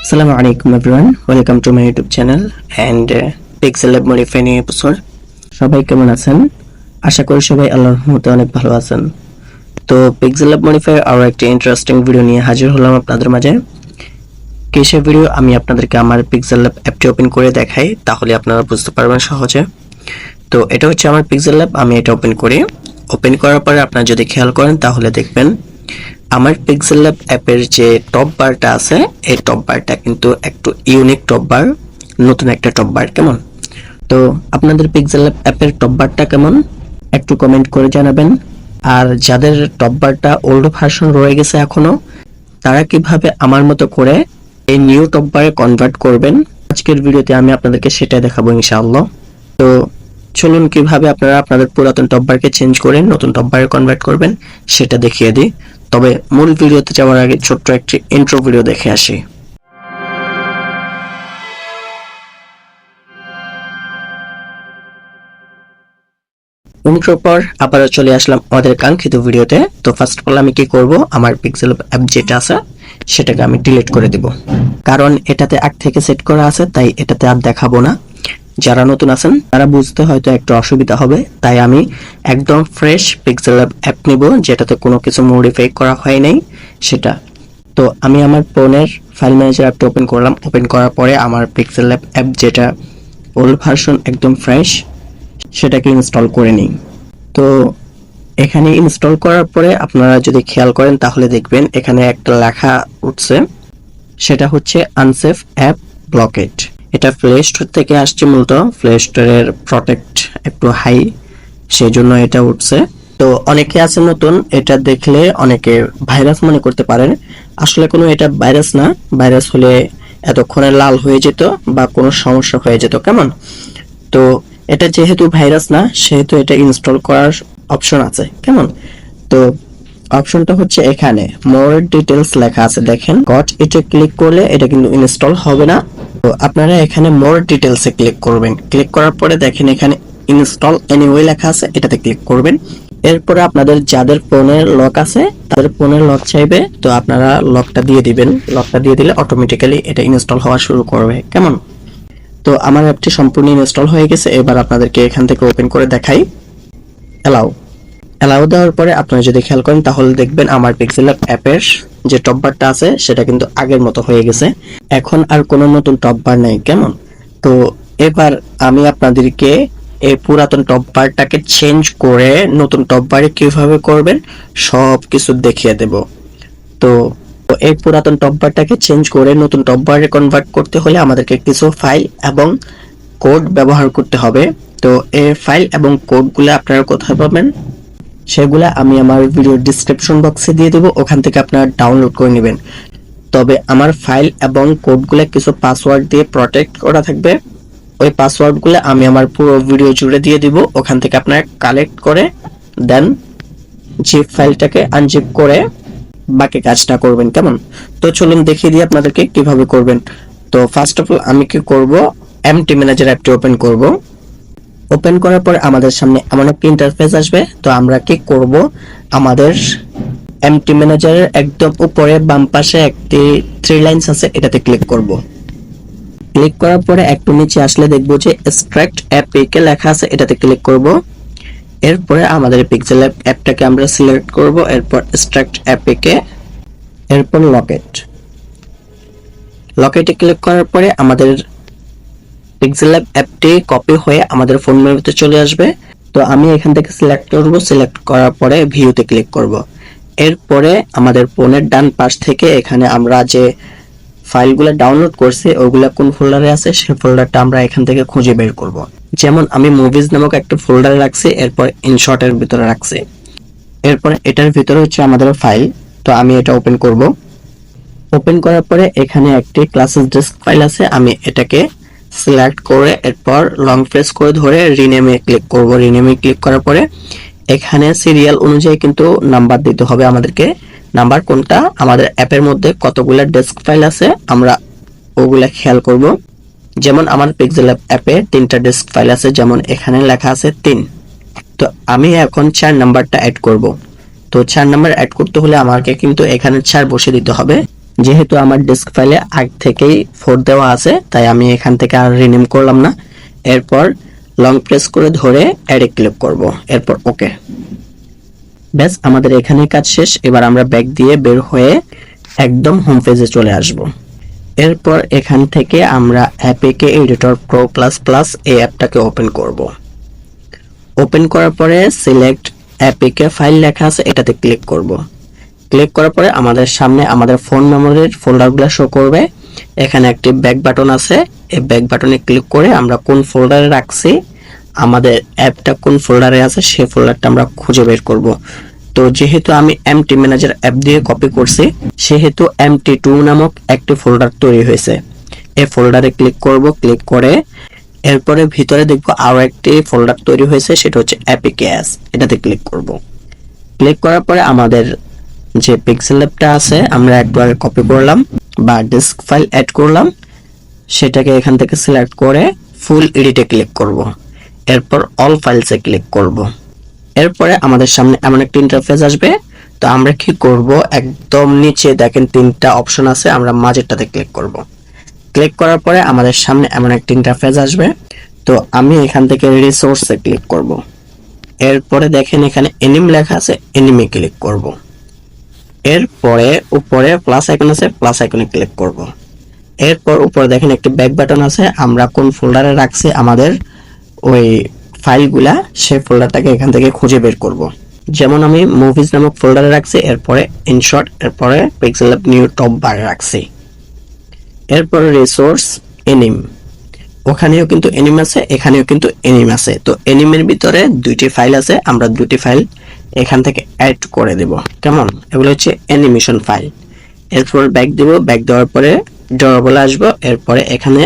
Assalamu alaikum everyone, welcome to my YouTube channel and Pixel Lab Modify নিয়ে episode। সবাই কেমন আছেন? আশা করি সবাই আল্লাহর রহমতে অনেক ভালো আছেন। তো Pixel Lab Modify আরো একটা ইন্টারেস্টিং ভিডিও নিয়ে হাজির হলাম আপনাদের মাঝে। কিসের ভিডিও আমি আপনাদেরকে আমার Pixel Lab অ্যাপটি ওপেন করে দেখাই, তাহলে আপনারা বুঝতে পারবেন সহজে। তো এটা হচ্ছে আমার Pixel Lab, আমি এটা ওপেন করি। ওপেন করার পরে আপনারা যদি খেয়াল করেন তাহলে দেখবেন আমার Pixel Lab অ্যাপের যে টপ বারটা আছে, এই টপ বারটা কিন্তু একটু ইউনিক টপ বার, নতুন একটা টপ বার। কেমন? তো আপনাদের Pixel Lab অ্যাপের টপ বারটা কেমন একটু কমেন্ট করে জানাবেন। আর যাদের টপ বারটা ওল্ড ভার্সন রয়ে গেছে এখনো, তারা কিভাবে আমার মতো করে এই নিউ টপ বারে কনভার্ট করবেন, আজকের ভিডিওতে আমি আপনাদেরকে সেটাই দেখাবো ইনশাআল্লাহ। তো চলুন কিভাবে আপনারা আপনাদের পুরাতন টপ বারকে চেঞ্জ করে নতুন টপ বারে কনভার্ট করবেন সেটা দেখিয়ে দিই। তবে মূল ভিডিওতে যাওয়ার আগে ছোট্ট একটি ইন্ট্রো ভিডিও দেখে আসি। ইন্ট্রো পর আবারও চলে আসলাম আমাদের কাঙ্ক্ষিত ভিডিওতে। তো ফার্স্ট অফ অল আমি কি করব, আমার Pixel অ্যাপ যেটা আছে সেটাকে আমি ডিলিট করে দেব, কারণ এটাতে আগ থেকে সেট করা আছে, তাই এটাতে আর দেখাবো না। যারা নতুন আছেন তারা বুঝতে হয়তো একটু অসুবিধা হবে, তাই আমি একদম ফ্রেশ Pixel অ্যাপ নিব, যেটাতে কোনো কিছু মডিফাই করা হয় নাই সেটা। তো আমি আমার ফোনের ফাইল ম্যানেজার অ্যাপটা ওপেন করলাম। ওপেন করার পরে আমার Pixel অ্যাপ যেটা ওল্ড ভার্সন একদম ফ্রেশ, সেটাকে ইনস্টল করে নিই। তো এখানে ইনস্টল করার পরে আপনারা যদি খেয়াল করেন তাহলে দেখবেন এখানে একটা লেখা উঠছে, সেটা হচ্ছে আনসেফ অ্যাপ ব্লকেড। এটা প্লে স্টোর থেকে আসছে, মূলত প্লে স্টোরের প্রটেক্ট একটু হাই, সেই জন্য এটা উঠছে। তো অনেকে আছে নতুন, এটা দেখলে অনেকে ভাইরাস মনে করতে পারেন, আসলে কোনো এটা ভাইরাস না। ভাইরাস হলে এতক্ষণে লাল হয়ে যেত বা কোনো সমস্যা হয়ে যেত। কেমন? তো এটা যেহেতু ভাইরাস না, সেহেতু এটা ইনস্টল করার অপশন আছে। কেমন? তো অপশনটা হচ্ছে এখানে মোর ডিটেলস লেখা আছে, দেখেন গট, এটা ক্লিক করলে এটা কিন্তু ইনস্টল হবে না। তো আপনারা এখানে মোর ডিটেলসে ক্লিক করবেন। ক্লিক করার পরে দেখেন এখানে ইনস্টল এনিওয়ে লেখা আছে, এটাতে ক্লিক করবেন। এরপরে আপনাদের যাদের ফোনের লক আছে তাদের ফোনের লক চাইবে, তো আপনারা লকটা দিয়ে দিবেন। লকটা দিয়ে দিলে অটোমেটিক্যালি এটা ইনস্টল হওয়া শুরু করবে। কেমন? তো আমার অ্যাপটি সম্পূর্ণ ইনস্টল হয়ে গেছে। এবার আপনাদেরকে এখান থেকে ওপেন করে দেখাই। অ্যালাউ দেওয়ার পরে আপনারা যদি খেয়াল করেন তাহলে দেখবেন আমার Pixel অ্যাপের যে টপ বারটা আছে সেটা কিন্তু আগের মতো হয়ে গেছে, এখন আর কোনো নতুন টপ বার নেই। কেমন? তো এবার আমি আপনাদেরকে এই পুরাতন টপ বারটাকে চেঞ্জ করে নতুন টপ বারে কিভাবে করবেন সব কিছু দেখিয়ে দেব। তো এই পুরাতন টপ বারটাকে চেঞ্জ করে নতুন টপ বারে কনভার্ট করতে হলে আমাদেরকে কিছু ফাইল এবং কোড ব্যবহার করতে হবে। তো এই ফাইল এবং কোডগুলো আপনারা কোথায় পাবেন সেগুলা আমি আমার ভিডিও ডেসক্রিপশন বক্সে দিয়ে দেব, ওখান থেকে আপনারা ডাউনলোড করে নেবেন। তবে আমার ফাইল এবং কোডগুলো কিছু পাসওয়ার্ড দিয়ে প্রটেক্ট করা থাকবে, ওই পাসওয়ার্ডগুলো আমি আমার পুরো ভিডিও জুড়ে দিয়ে দিব, ওখান থেকে আপনারা কালেক্ট করে দেন জিপ ফাইলটাকে আনজিপ করে বাকি কাজটা করবেন। কেমন? তো চলুন দেখিয়ে দিই আপনাদেরকে কিভাবে করবেন। তো ফার্স্ট অফ অল আমি কি করব, এমটি ম্যানেজার অ্যাপটি ওপেন করব। ওপেন করার পর আমাদের সামনে এমন একটা ইন্টারফেস আসবে। তো আমরা কি করব, আমাদের এমটি ম্যানেজারের একদম উপরে বাম পাশে একটি থ্রি লাইনস আছে, এটাতে ক্লিক করব। ক্লিক করার পরে একটু নিচে আসলে দেখবো যে এক্সট্রাক্ট অ্যাপিকে লেখা আছে, এটাতে ক্লিক করব। এরপরে আমাদের Pixel অ্যাপটাকে আমরা সিলেক্ট করব, এরপর এক্সট্রাক্ট অ্যাপিকে, এরপর লকেটে ক্লিক করার পরে আমাদের Pixel অ্যাপটি কপি হয়ে আমাদের ফোন মেনুতে চলে আসবে। তো আমি এখান থেকে সিলেক্ট করব, সিলেক্ট করার পরে ভিউতে ক্লিক করব। এরপরে আমাদের ফোনের ডান পাশ থেকে এখানে আমরা যে ফাইলগুলো ডাউনলোড করছি ওগুলা কোন ফোল্ডারে আছে সেই ফোল্ডারটা আমরা এখান থেকে খুঁজে বের করব। যেমন আমি মুভিজ নামক একটা ফোল্ডারে রাখছি, এরপর ইনশটের ভিতরে রাখছি। এরপর এটার ভিতরে হচ্ছে আমাদের ফাইল। তো আমি এটা ওপেন করব। ওপেন করার পরে এখানে একটি ক্লাসেস ডেস্ক ফাইল আছে, আমি এটাকে সিলেক্ট করে এরপর লং প্রেস করে ধরে রিনেমে ক্লিক করব। রিনেমে ক্লিক করার পরে এখানে সিরিয়াল অনুযায়ী কিন্তু নাম্বার দিতে হবে আমাদেরকে। নাম্বার কোনটা, আমাদের অ্যাপের মধ্যে কতগুলা ডেস্ক ফাইল আছে আমরা ওগুলা খেয়াল করব। যেমন আমার Pixel অ্যাপে 3টা ডেস্ক ফাইল আছে, যেমন এখানে লেখা আছে 3। তো আমি এখন 4 নাম্বারটা অ্যাড করব। তো 4 নাম্বার অ্যাড করতে হলে আমাকে কিন্তু এখানে 4 বসে দিতে হবে। যেহেতু আমার ডিস্ক ফাইলে আগ থেকেই 4 দেওয়া আছে, তাই আমি এখান থেকে আর রিনেম করলাম না। এরপর লং প্রেস করে ধরে অ্যাডে ক্লিক করব, এরপর ওকে। ব্যাস, আমাদের এখানে কাজ শেষ। এবার আমরা ব্যাক দিয়ে বের হয়ে একদম হোম পেজে চলে আসব। এরপর এখান থেকে আমরা অ্যাপিকে এডিটর প্রো প্লাস প্লাস এই অ্যাপটাকে ওপেন করব। ওপেন করার পরে সিলেক্ট অ্যাপিকে ফাইল লেখা আছে এটাতে ক্লিক করব। ক্লিক করার পরে আমাদের সামনে আমাদের ফোন মেমোরির ফোল্ডারগুলো শো করবে। এখানে একটি ব্যাক বাটন আছে, এই ব্যাক বাটনে ক্লিক করে আমরা কোন ফোল্ডারে রাখছি, আমাদের অ্যাপটা কোন ফোল্ডারে আছে সেই ফোল্ডারটা আমরা খুঁজে বের করব। তো যেহেতু আমি এমটি ম্যানেজার অ্যাপ দিয়ে কপি করছি, সেহেতু MT2 নামক একটি ফোল্ডার তৈরি হয়েছে। এই ফোল্ডারে ক্লিক করব, ক্লিক করে এরপরে ভিতরে দেখব আরো একটি ফোল্ডার তৈরি হয়েছে, সেটা হচ্ছে অ্যাপিকেএস, এটাতে ক্লিক করব। ক্লিক করার পরে আমাদের যে পিক্সেল ল্যাবটা আছে আমরা একটু আগে কপি করলাম বা ডিস্ক ফাইল অ্যাড করলাম, সেটাকে এখান থেকে সিলেক্ট করে ফুল এডিটে ক্লিক করব। এরপর অল ফাইলসে ক্লিক করব। এরপরে আমাদের সামনে এমন একটা ইন্টারফেস আসবে। তো আমরা কি করব, একদম নিচে দেখেন 3টা অপশন আছে, আমরা মাঝেরটাতে ক্লিক করব। ক্লিক করার পরে আমাদের সামনে এমন একটা ইন্টারফেস আসবে। তো আমি এখান থেকে রিসোর্সে ক্লিক করব। এরপরে দেখেন এখানে এনিম লেখা আছে, এনিমে ক্লিক করব। এরপরে উপরে প্লাস আইকন আছে, প্লাস আইকনে ক্লিক করব। এরপর উপরে দেখেন একটি ব্যাক বাটন আছে, আমরা কোন ফোল্ডারে রাখছি আমাদের ওই ফাইলগুলা, সেই ফোল্ডারটাকে এখান থেকে খুঁজে বের করব। যেমন আমি মুভিজ নামক ফোল্ডারে রাখছি, এরপরে ইনশর্ট, এরপরে পিক্সেল ল্যাব নিউ টপ বারে রাখছি। এরপরে রিসোর্স এনিম, ওখানেও কিন্তু এনিম আছে, এখানেও কিন্তু এনিম আছে। তো এনিমের ভিতরে 2টি ফাইল আছে, আমরা 2টি ফাইল এখান থেকে অ্যাড করে দেব। কেমন, এগুলো হচ্ছে অ্যানিমেশন ফাইল। এরপর ব্যাক দেব, ব্যাক দেওয়ার পরে ড্রয়াবলে আসবো। এরপরে এখানে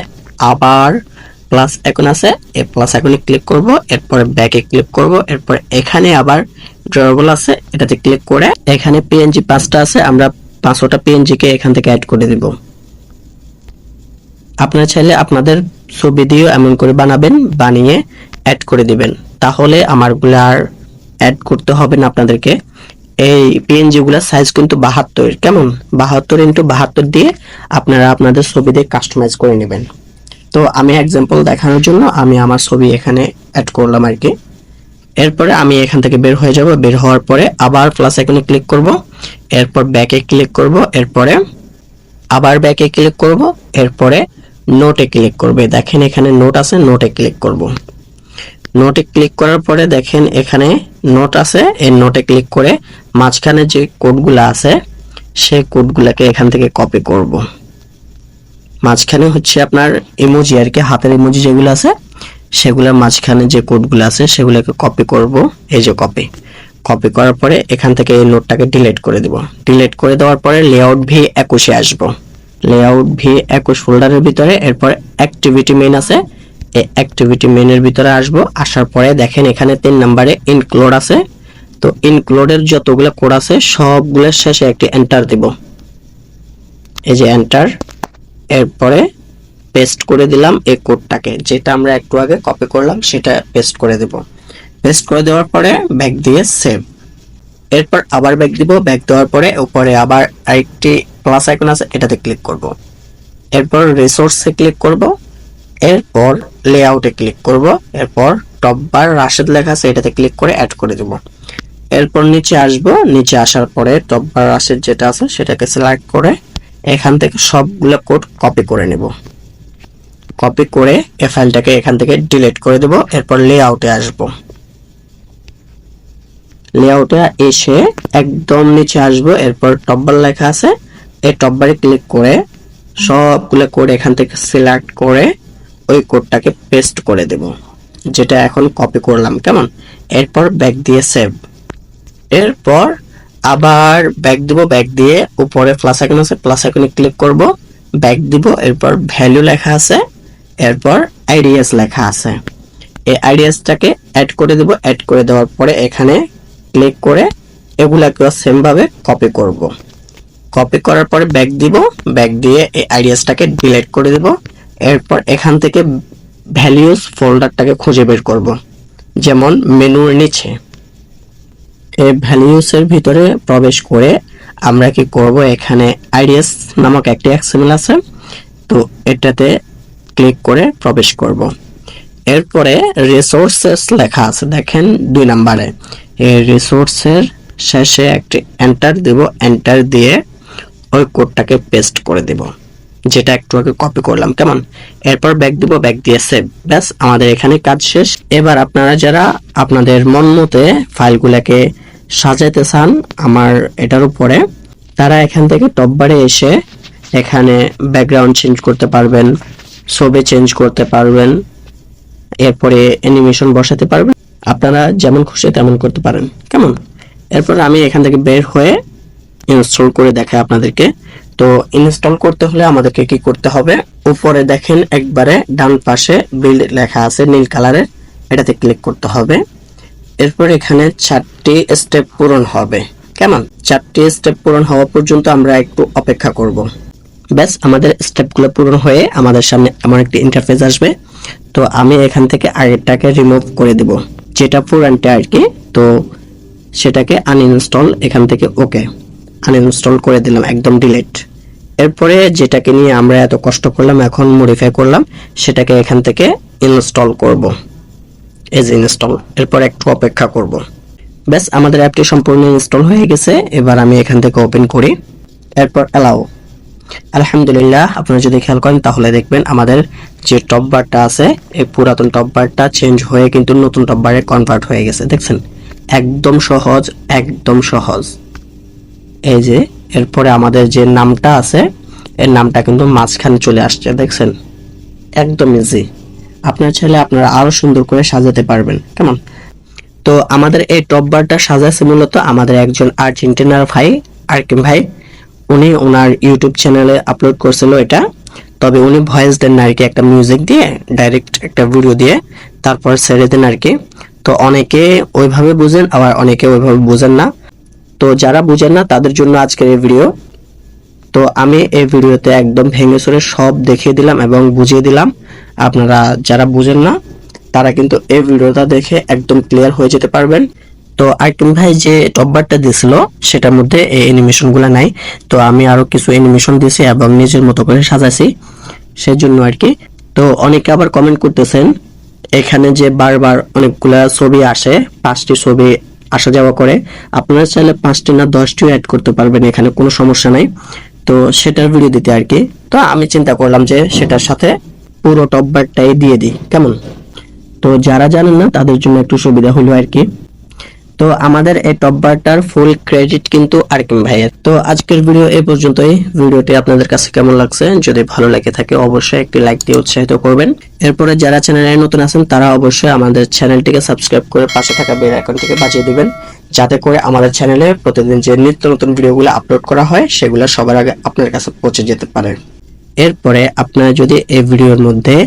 আবার প্লাস আইকন আছে, এই প্লাস আইকনে ক্লিক করব। এরপরে ব্যাকে ক্লিক করব। এরপর এখানে আবার ড্রয়াবল আছে, এটাতে ক্লিক করে এখানে পিএনজি 5টা আছে, আমরা 5টা পিএনজি কে এখান থেকে অ্যাড করে দেব। আপনারা চাইলে আপনাদের ছবি দিয়েও এমন করে বানাবেন, বানিয়ে অ্যাড করে দিবেন, তাহলে আমারগুলো আর অ্যাড করতে হবে না আপনাদেরকে। এই পিএনজি গুলা সাইজ কিন্তু 72, কেমন 72x72 দিয়ে আপনারা আপনাদের ছবি দিয়ে কাস্টমাইজ করে নেবেন। তো আমি এক্সাম্পল দেখানোর জন্য আমি আমার ছবি এখানে অ্যাড করলাম আর কি। এরপরে আমি এখান থেকে বের হয়ে যাব। বের হওয়ার পরে আবার প্লাস আইকনে ক্লিক করব, এরপর ব্যাকে ক্লিক করব, এরপরে আবার ব্যাকে ক্লিক করব, এরপরে নোটে ক্লিক করবে। দেখেন এখানে নোট আছে, নোটে ক্লিক করব। নোটে ক্লিক করার পরে দেখেন এখানে নোট আছে, এই নোটে ক্লিক করে মাঝখানে যে কোডগুলো আছে সেই কোডগুলোকে এখান থেকে কপি করব। মাঝখানে হচ্ছে আপনার ইমোজি আর কি, হাতের ইমোজি যেগুলো আছে সেগুলোর মাঝখানে যে কোডগুলো আছে সেগুলোকে কপি করব। এই যে কপি করার পরে এখান থেকে এই নোটটাকে ডিলিট করে দেব। ডিলিট করে দেওয়ার পরে লেআউট V21 এ আসব। লেআউট V21 ফোল্ডারের ভিতরে এরপর অ্যাক্টিভিটি মেইন আছে, এই অ্যাক্টিভিটি মেইনের ভিতরে আসব। আসার পরে দেখেন এখানে 3 নম্বরে ইনক্লুড আছে। তো ইনক্লুডের যতগুলো কোড আছে সবগুলোর শেষে একটি এন্টার দেব। এই যে এন্টার, এরপরে পেস্ট করে দিলাম এই কোডটাকে, যেটা আমরা একটু আগে কপি করলাম সেটা পেস্ট করে দেব। পেস্ট করে দেওয়ার পরে ব্যাক দিয়ে সেভ। এরপর আবার ব্যাক দিব। ব্যাক দেওয়ার পরে উপরে আবার আরেকটি প্লাস আইকন আছে, এটাতে ক্লিক করব। এরপর রিসোর্সে ক্লিক করব, এরপর লেআউটে ক্লিক করব, এরপর টপ বার রাশেদ লেখা আছে এটাতে ক্লিক করে অ্যাড করে দেব। এরপর নিচে আসব, নিচে আসার পরে টপ বার রাশেদ যেটা আছে সেটাকে সিলেক্ট করে এখান থেকে সবগুলো কোড কপি করে নেব। কপি করে এই ফাইলটাকে এখান থেকে ডিলিট করে দেব। এরপর লেআউটে আসব। লেআউটে এসে একদম নিচে আসব, এরপর টপ বার লেখা আছে, এই টপ বারে ক্লিক করে সবগুলো কোড এখান থেকে সিলেক্ট করে ওই কোডটাকে পেস্ট করে দেব, যেটা এখন কপি করলাম। কেমন, এরপর ব্যাক দিয়ে সেভ। এরপর আবার ব্যাক দিব, ব্যাক দিয়ে উপরে প্লাস আইকন আছে, প্লাস আইকনে ক্লিক করব, ব্যাক দিব। এরপর ভ্যালু লেখা আছে, এরপর আইডিএস লেখা আছে, এই আইডিএসটাকে অ্যাড করে দেব। অ্যাড করে দেওয়ার পরে এখানে ক্লিক করে এগুলাকে সেম ভাবে কপি করব। কপি করার পরে ব্যাক দিব, ব্যাক দিয়ে এই আইডিএসটাকে ডিলিট করে দেব। এরপর এখান থেকে ভ্যালিউস ফোল্ডারটাকে খুঁজে বের করব, যেমন মেনুর নিচে এই ভ্যালিউস এর ভিতরে প্রবেশ করে আমরা কি করব, এখানে আইডিএস নামক একটি এক্সএমএল আছে, তো এটাতে ক্লিক করে প্রবেশ করব। এরপরে রিসোর্সেস লেখা আছে দেখেন 2 নম্বরে, এই রিসোর্সের শেষে একটি এন্টার দেব, এন্টার দিয়ে ওই কোডটাকে পেস্ট করে দেব, যেটা একটু আগে কপি করলাম, কেমন। এরপর ব্যাক দিব, ব্যাক দিয়ে সেভ। ব্যাস, আমাদের এখানে কাজ শেষ। এবার আপনারা যারা আপনাদের মন মতে ফাইলগুলোকে সাজাতে চান আমার এটার উপরে, তারা এখান থেকে টপ বারে এসে এখানে ব্যাকগ্রাউন্ড চেঞ্জ করতে পারবেন, ছবি চেঞ্জ করতে পারবেন, এরপরে অ্যানিমেশন বসাতে পারবেন, আপনারা যেমন খুশি তেমন করতে পারেন, কেমন। এরপর আমি এখান থেকে বের হয়ে ইনস্টল করে দেখাই আপনাদেরকে। তো ইনস্টল করতে হলে আমাদেরকে কি করতে হবে, উপরে দেখেন একবারে ডান পাশে বিল্ড লেখা আছে নীল কালারের, এটাতে ক্লিক করতে হবে। এরপর এখানে 4টি স্টেপ পূরণ হবে, কেমন। 4টি স্টেপ পূরণ হওয়া পর্যন্ত আমরা একটু অপেক্ষা করব। ব্যাস, আমাদের স্টেপগুলো পূরণ হয়ে আমাদের সামনে এমন একটি ইন্টারফেস আসবে। তো আমি এখান থেকে আগেরটাকে রিমুভ করে দেব, যেটা পুরানটা আর কি, তো সেটাকে আনইনস্টল, এখান থেকে ওকে আনইনস্টল করে দিলাম, একদম ডিলিট। এরপরে যেটাকে নিয়ে আমরা এত কষ্ট করলাম, এখন মডিফাই করলাম, সেটাকে এখান থেকে ইনস্টল করব, এজ ইনস্টল। এরপর একটু অপেক্ষা করব। ব্যাস, আমাদের অ্যাপটি সম্পূর্ণ ইনস্টল হয়ে গেছে। এবার আমি এখান থেকে ওপেন করি, এরপর অ্যালাউ। আলহামদুলিল্লাহ, আপনারা যদি খেয়াল করেন তাহলে দেখবেন আমাদের যে টপ বারটা আছে, এই পুরাতন টপ বারটা চেঞ্জ হয়ে কিন্তু নতুন টপ বারে কনভার্ট হয়ে গেছে, দেখছেন। একদম সহজ, একদম সহজ। এই যে এরপরে আমাদের যে নামটা আছে, এর নামটা কিন্তু মাঝখানে চলে আসছে, দেখছেন, একদম ইজি। আপনার চাইলে আপনারা আরো সুন্দর করে সাজাতে পারবেন, কেমন। তো আমাদের এই টপ বারটা সাজাচ্ছে মূলত আমাদের একজন আর্জেন্টিনার ভাই, আরকিম ভাই, উনি ওনার ইউটিউব চ্যানেলে আপলোড করছিল এটা। তবে উনি ভয়েস দেন না আর কি, একটা মিউজিক দিয়ে ডাইরেক্ট একটা ভিডিও দিয়ে তারপর ছেড়ে দেন আর কি। তো অনেকে ওইভাবে বুঝেন, আবার অনেকে ওইভাবে বুঝেন না। তো যারা বুঝেন না তাদের জন্য আজকের এই ভিডিও। তো আমি এই ভিডিওতে একদম ভেঙে চুরে সব দেখিয়ে দিলাম এবং বুঝিয়ে দিলাম। আপনারা যারা বুঝেন না তারা কিন্তু এই ভিডিওটা দেখে একদম ক্লিয়ার হয়ে যেতে পারবেন। তো আইটেম ভাই যে টপবারটা দিয়েছিল সেটার মধ্যে এই অ্যানিমেশন গুলা নাই, তো আমি আরো কিছু অ্যানিমেশন দিয়েছি এবং নিজের মতো করে সাজাইছি, সেজন্য আর কি। তো অনেকে আবার কমেন্ট করতেছেন এখানে যে বারবার অনেকগুলা ছবি আসে, 5টি ছবি আসা যাওয়া করে, আপনারা চাইলে 5টি না 10টিও অ্যাড করতে পারবেন, এখানে কোনো সমস্যা নাই। তো সেটার ভিডিও দিতে আর কি। তো আমি চিন্তা করলাম যে সেটার সাথে পুরো টপবারটাই দিয়ে দিই, কেমন। তো যারা জানেন না তাদের জন্য একটু সুবিধা হলো আর কি। তো আমাদের এই টপ বারটার ফুল ক্রেডিট কিন্তু আরকিম ভাইয়ের। তো আজকের ভিডিও এই পর্যন্তই। ভিডিওটি আপনাদের কাছে কেমন লাগছে, যদি ভালো লাগে থাকে অবশ্যই একটি লাইক দিয়ে উৎসাহিত করবেন। এরপরে যারা চ্যানেলে নতুন আছেন তারা অবশ্যই আমাদের চ্যানেলটিকে সাবস্ক্রাইব করে পাশে থাকা বেল আইকনটিকে বাজিয়ে দিবেন, যাতে করে আমাদের চ্যানেলে প্রতিদিন যে নিত্য নতুন ভিডিওগুলো আপলোড করা হয় সেগুলো সবার আগে আপনার কাছে পৌঁছে যেতে পারে। এরপরে আপনারা যদি এই ভিডিওর মধ্যে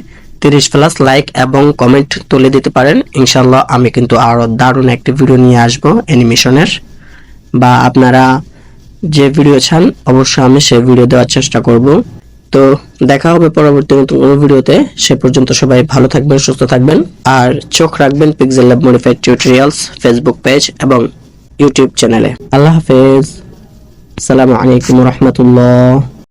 30+ লাইক এবং কমেন্ট তুলে দিতে পারেন, ইনশাআল্লাহ আমি কিন্তু আরো দারুণ একটি ভিডিও নিয়ে আসব অ্যানিমেশনের, বা আপনারা যে ভিডিও চান অবশ্যই আমি সেই ভিডিও দেওয়ার চেষ্টা করব। তো দেখা হবে পরবর্তী নতুন কোনো ভিডিওতে। সে পর্যন্ত সবাই ভালো থাকবেন, সুস্থ থাকবেন, আর চোখ রাখবেন pixel lab modified tutorials Facebook page এবং ইউটিউব চ্যানেলে। আল্লাহ হাফেজ, আসসালামু আলাইকুম ওয়া রাহমাতুল্লাহ।